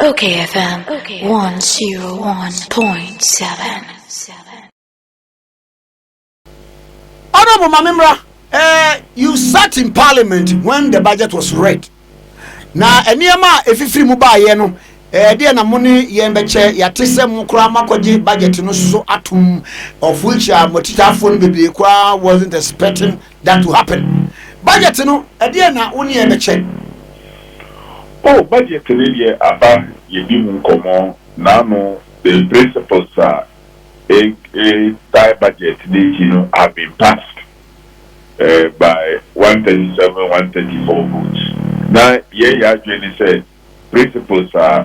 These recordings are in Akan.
Okay, FM 101.7. Honorable Mamimra, you sat in Parliament when the budget was read. Now, Eniama, if you free Muba Yeno, dear Namoni Yembeche, Yatise Mukra Makoji budget no so atum, of which Motita phone baby wasn't expecting that to happen. Budget no, dear na Uni Yembeche. Oh, budget today, about Yedim Komo, Nano, the principles are a tie budget, have been passed by 137, 134 votes. Now, yeah, Jenny said, principles are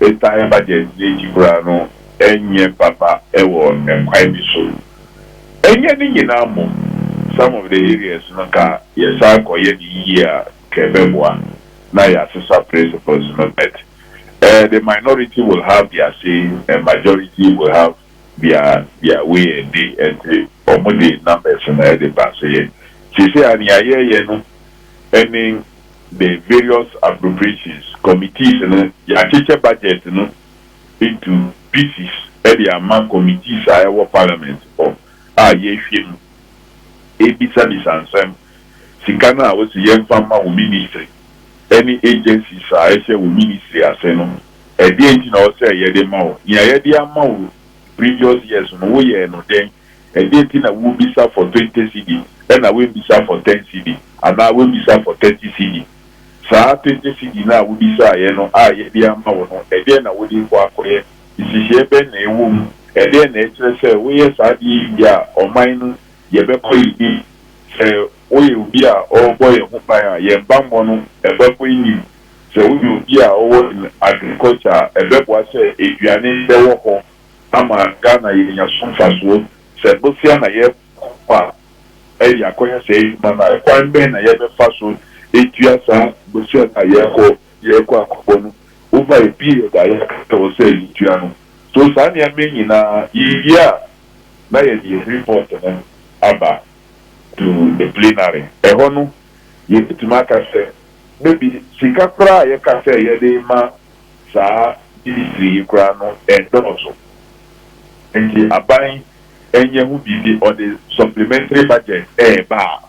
a tie budget, Grano, and Papa, Ewo, and quite so. And yet, some of the areas, Naka, yes, I call ye year, Kebebwa. Now, your principles not met. The minority will have their say, and majority will have their way and the numbers and the pass. She said, any the various appropriations committees and your teacher budget into pieces. The among committees our parliament or film. Ebisa bisansem. Sikana was a young farmer ministry. Any agencies are with ministry as no. A day in our say yedemo. Yedemo previous years no year no then. A day in a will be for 20 CD, and I will be for 10 CD, and I will be for 30 CD. So 20 CD now will be no yedemo. A day I will be for a ben a womb. A day nature say we yes I ya or mine yebe we will be our boy and yen bambono, a bubble. So we will be our in agriculture, a bubble say, if you are in the walk, Ama Ghana in your son fast wood, said Bosiana yet, Elia Koya say, Mana, Quan Ben, a yet fast wood, 8 years, Bosiana Yako, over a period I will say, Tiano. So Sanya mean in a year, now you report about. To the plenary. Ehono, you to make us say, maybe Sikapra, you can say, Yedema, Sa, Disi, Grano, and also. And the Abai, and you will be on the supplementary budget, bar,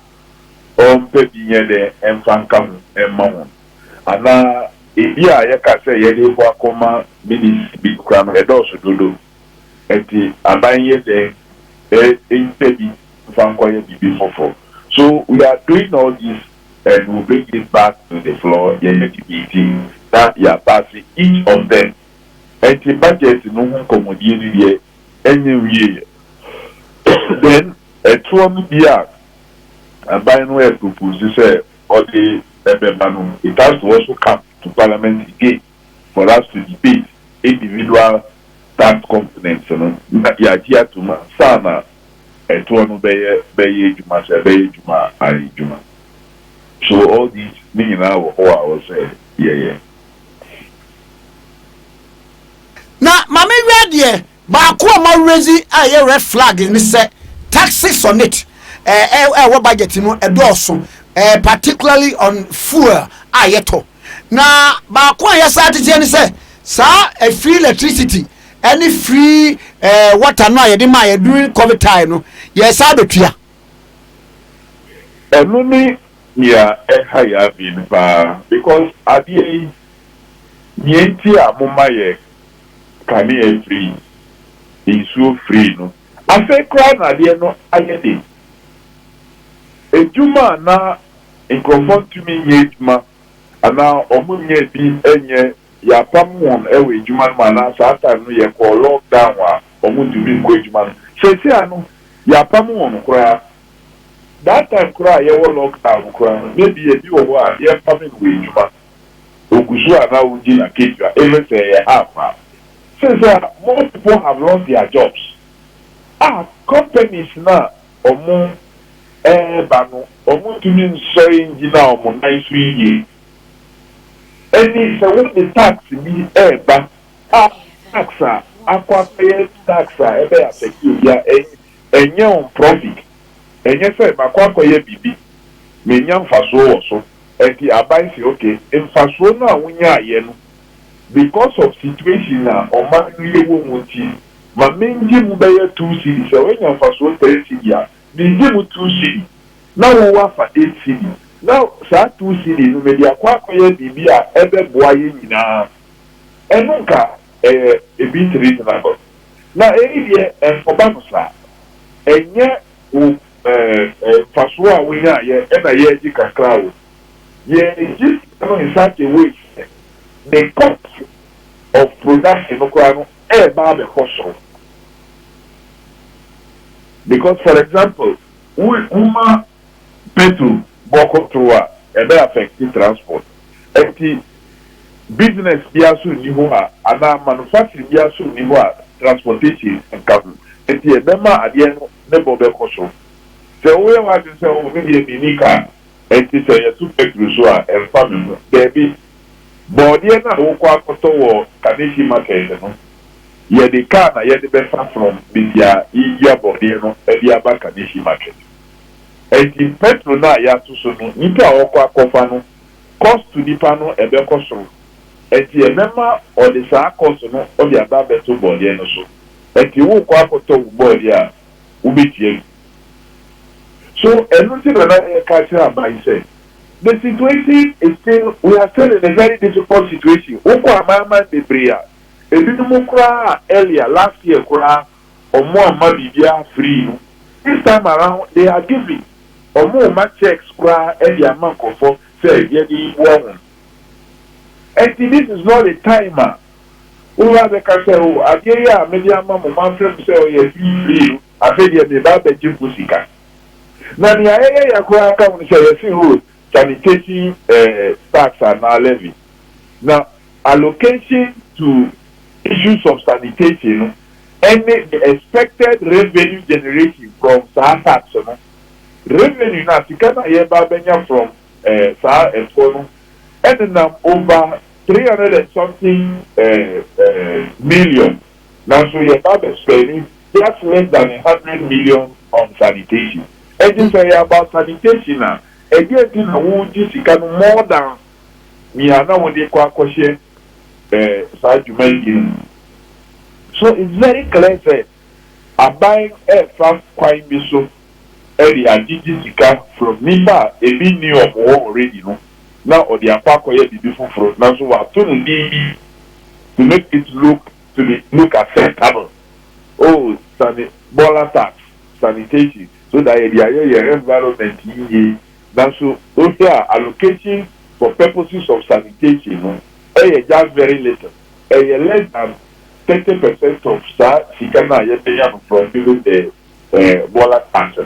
on Pepiniade, and Fankam, and Mamon. And now, if you can say, Yedema, Coma, Minis, Big Cram, and also do. And the Abai, in Pepi. So we are doing all this and we'll bring it back to the floor that you are passing each of them. And the budget no commodity any year. Then a 2 year and by no way propose or the it has to also come to Parliament again for us to debate individual tax components. You are here to Sana. And to one Juma. So all these meaning now what I was saying, yeah. Now, Mammy read ye, but I raising a red flag in this taxes on it. What budget a dorsum, particularly on fuel. Ayeto. Now, Bakwa Yasati say, sir, a free electricity. Any free water no yedima during COVID time no yes abetua eno ni ya higher been because adie nienti amoma ye kane free is so free no afa kra na adie no ayede ejuma na enkrofon tumi nye ejuma ana omunye bi enye ya pamwon ewe ejuma mana sa time no ye ko lockdown wa omuntu bi ko ejuma se anu ya pamwon kura that time kura ye wo lockdown kura maybe e bi wo a ye pamwon we ejuma ogusu ana uji na kejua even say ye afa since most people have lost their jobs companies na omu banu omuntu mi nso engineer omu na isu yi any so when the tax be tax tax ebe affect you ya enye on profit enye say makwa ye bibi me nya mfaso wo so enti abai say okay mfaso no awunya aye no because of situation or man really won't my main gym by 2 cities, so when you're first 3 cities, the gym 2 cities. Now we want for 8 cities. Now, saa 2 cities, no maybe a quack bibia ebe boy na enunka a bit reasonable. Now, area and for Bamusa, and yet, Fasua, we are ever yet you can crowd. Yeah, it's just in such a way the cost of production of the hustle. Because, for example, Uma petrol boko through a very effective transport. And the business biasu niwa and manufacturing biasu niwa transportation and government. And the member at the end never be hustle. So we want to say maybe a minica and to say a super cruiser and family. Baby, but the end of the Kaneshi market. Yeah, the car na the best from the India body, no, and the Abakanishi market. And the petrol na ya to so no, nipa okwa kofano, cost to the pano e be koso. And the member or the sa cost no, or the ababeto body no so. And the wo kwa koto body a ubitie. So, everything that I catch by say, the situation is still, we are still in a very difficult situation. Oko amama de bria. Ebinumu kura earlier last year kura omo amabibia free. This time around they are giving omo ma checks kura earlier mankofo say yedi won. And this is not a timer. We have the say oh ageya media mamu man frame say oh yes free. Afedi e ba be jipusika. Na ni ayeye yakura ka mun say yes road sanitation tax and levy. Now allocation to issues of sanitation and the expected revenue generation from tax revenue now Sikana Yeba Benya from Sa and and now over 300 and something million. Now so Yeba spending just less than 100 million on sanitation. And you say about sanitation now again who just more than me and now when they question so it's very clear that a buying from quite so area digital from Nipa a bit new of war already no now or the apako the different fruit now so what to make it look acceptable. Oh bola tax sanitation so that the environment now so those are allocation for purposes of sanitation no just very little. Less than 30% of Sikana Yepayam from the Bola tax.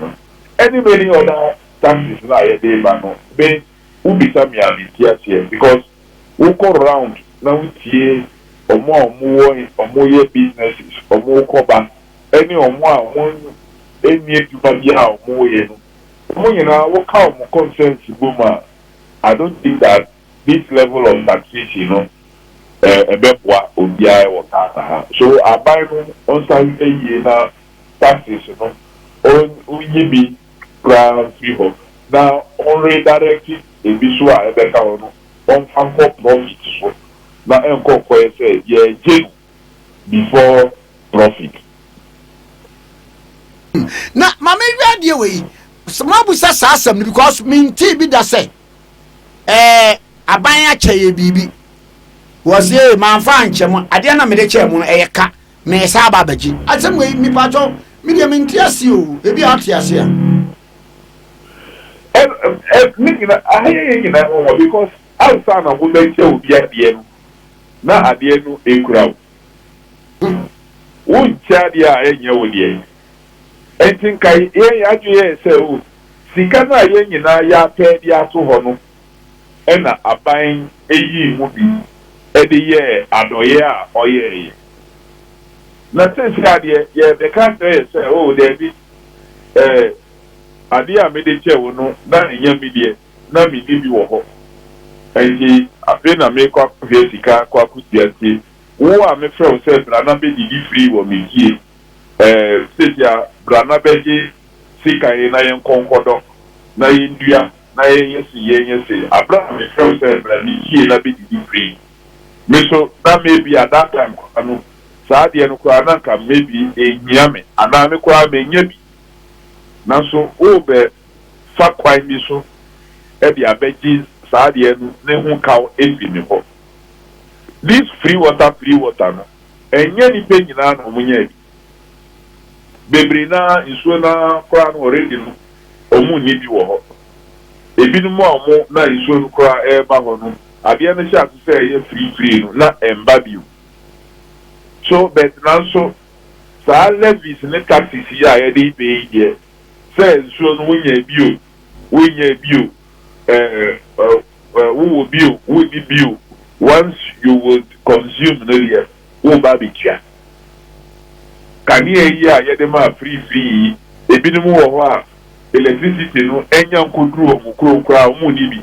Any many other taxes now they ban be Ubisami here because we go around now we or more businesses or more cover any or more any to Babia or more you know what kind of concerns boomer. I don't think that this level of taxation, you know, so I buy on some taxes, you know, on be ground people. Now, only directed a visual on for profit. So now, Uncle said, yeah, before profit. Now, my radio way, some of us are some because me TV does say, abanya cheye bibi was ye man fan chemo ade na me de chemo eyeka me sa ba baji asem we mi pajo mi de me ntiase o e bi atiase a me na aye na o because outside na go be che obi ade no na ade no ekura wo nchade a enye wo de entin kai ye adwe se o sika na ye nyina ya pe dia to ho no ena aban eyi mu bi ede ye adoye a oye na sense ade ye the country say oh there be ade a me de che wo no na enya mi de na mi bi wo ho enti ape na me kwa hwe sika kwa kusiati wo a me frɛ wo sɛ brana be di free wo me gie setia brana be gi sika e na yen konkodo na yendua na yesi abra me frɛ wo sɛ brana gie na be di free me so that maybe at that time ano saa de no kwa na ka maybe ehia me ana me kwa me nya bi na so o be fa kwan bi so e bi abeji saa de no ne hu kaw efi me ho this free water no enye ni pe nyina na omunya bi bebre na nsuo na kwa no already no omu ni bi wo ho ebinom a omo na nsuo no kwa e ba ho no abia no sha say ye free no na emba bi so but now so sa levies ne taxes ya ye dey pay here say nsuo no wonya bi wo bi wo bi once you would consume no here wo ba bi tia kani eyi a ye dey ma free ebinom wo ho a electricity no enya nkoduru omukro kra omu ni bi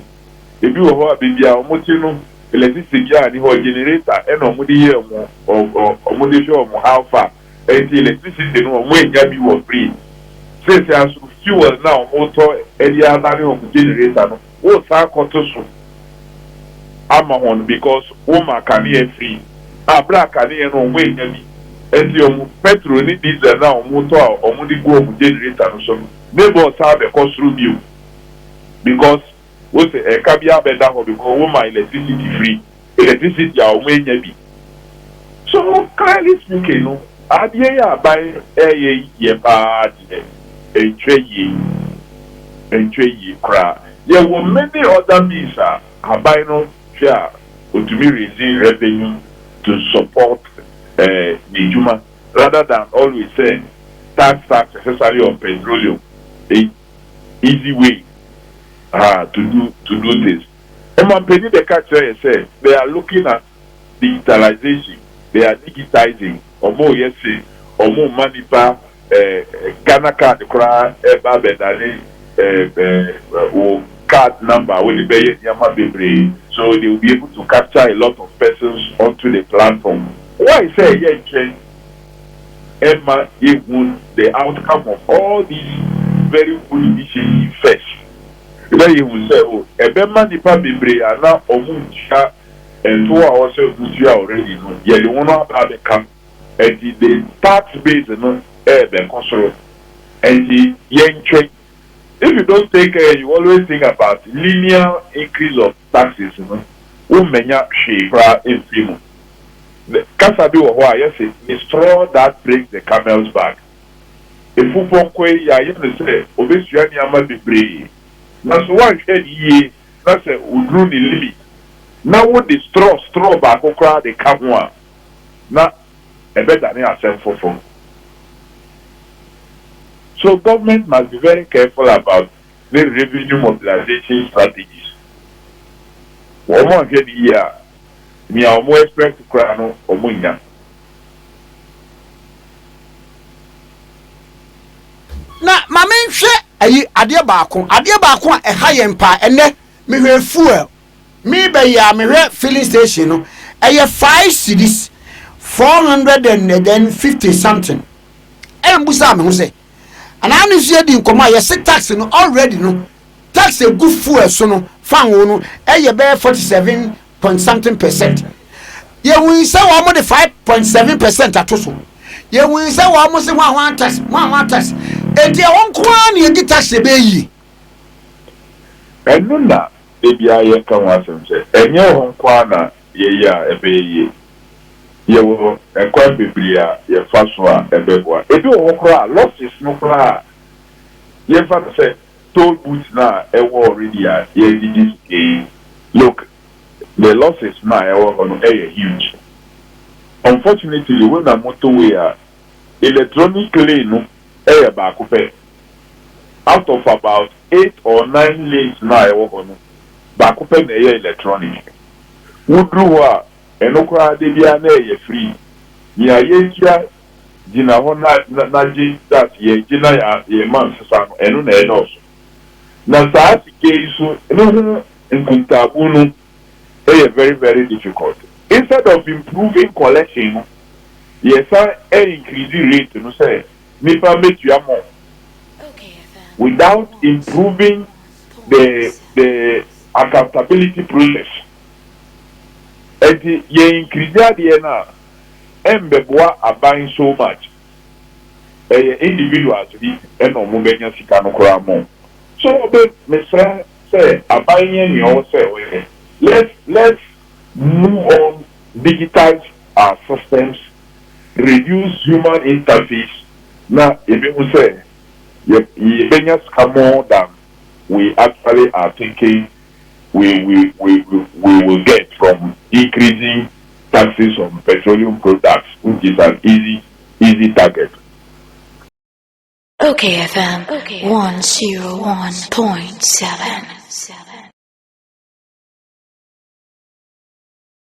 ebi wo ho a bibia omuti no electricity ya ni ho generator e no omudi ye omudi show omu how far enti electricity no omu enya bi wo free say as fuel now motor edi adani omu generator no wo sa koto so ama hon because wo ma kani free abra kani no omu enya bi enti omu petrol ni diesel na omu to omu di go omu generator no so neighbors have a cost review because we say a cabia better because woman electricity free electricity are when bi so clearly speaking no adie ya buy ye bad entwe yi kra there were many other means abai no share to raising revenue to support the juma rather than always saying tax necessarily on petroleum a easy way to do this. And my penny the catcher say they are looking at digitalization, they are digitizing or more yes or more money pa Ghana card cry bedale or card number will be yama bebre so they will be able to capture a lot of persons onto the platform. Why say yeah Emma even the outcome of all these very good initiatives first. Then you will say, oh, a bema nipa bebre ana omuncha and 2 hours already no. Yeah, you wanna have the camp and the tax base no the control and the yen. If you don't take care, you always think about linear increase of taxes, you know. Umenya shifra in film. The Kasabi wa yes, the straw that breaks the camel's back. If you pon kwe ya you say obesua ni ama bebre. Na so one head ye na say udru ni limit. Na wo the straw back okra the camwa. Na ebe dani asem fofo. So government must be very careful about the revenue mobilization strategies. One more head year. Me a more expect to cry no omunya. Na mama nhwe ayi ade baako a ɛha yɛn pa ɛnɛ me hwɛ fuel me be ya me hwɛ filling station no ɛyɛ 5 cedis 450 something ɛmbusa me ho sɛ ana no hwɛ di nkɔmɔ a yɛ tax no already no tax a good fuel so no fan wo no ɛyɛ bɛ 47 point something percent ye wi say wa mo de 5.7% atoso ye wi say wa mo se wa tax enti e won ko an ye di tax be yi enu na e bia ye kan wa sem se enye won ko ana ye ya e be yi ye wo e kwa biblia ye fa so a e be boa e bi wo ko a losses no ko a ye fa se toll booth na e wo already a ye di this look. The losses now are huge. Unfortunately, when the motorway electronically no back out of about 8 or 9 lanes now back electronic. Woodruwa and okra de bia free. Ya yekia jina hona naji that ye jina ya man sasano enu na enoso. Na saati keisu enu nkuntabunu very, very difficult. Instead of improving collection, yes, increase the rate, you know, say, nipa make you more. Without improving the accountability process. enti ye increase adeɛ na embeboa aban so much individuals bi ɛna ɔmo bɛnya sika no koraa mo so ɔbɛ mesrɛ sɛ aban yɛn nea ɔwɔ sɛ ɔyɛ let's move on, digitize our systems, reduce human interface. Now, if you say more than we actually are thinking we will get from increasing taxes on petroleum products, which is an easy target. Okay, FM 101.7.